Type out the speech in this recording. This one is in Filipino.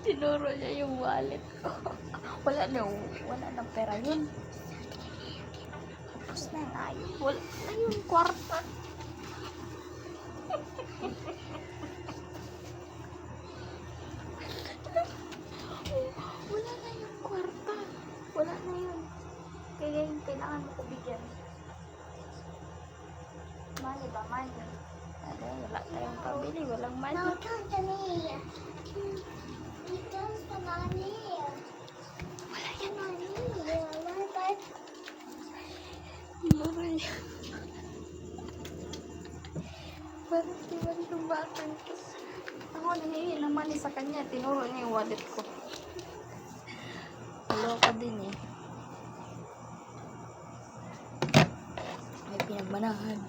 Tinuro niya yung wallet ko. Wala na pera yun. Tapos na nga yun. Wala na yung kwarta. Wala na yung kwarta. Wala na yun. Kaya yung kailangan mo ko bigyan. Mali ba? Mali. Wala tayong pabili. Walang mali. No, come to me. Ito's the money. Wala yan. Money. What? Tinuro niya. Parang tiwan yung batang ko. Ako nangihin ng money sa kanya. Tinuro niya yung wallet ko. Kaloka din eh. May pinagbanahan.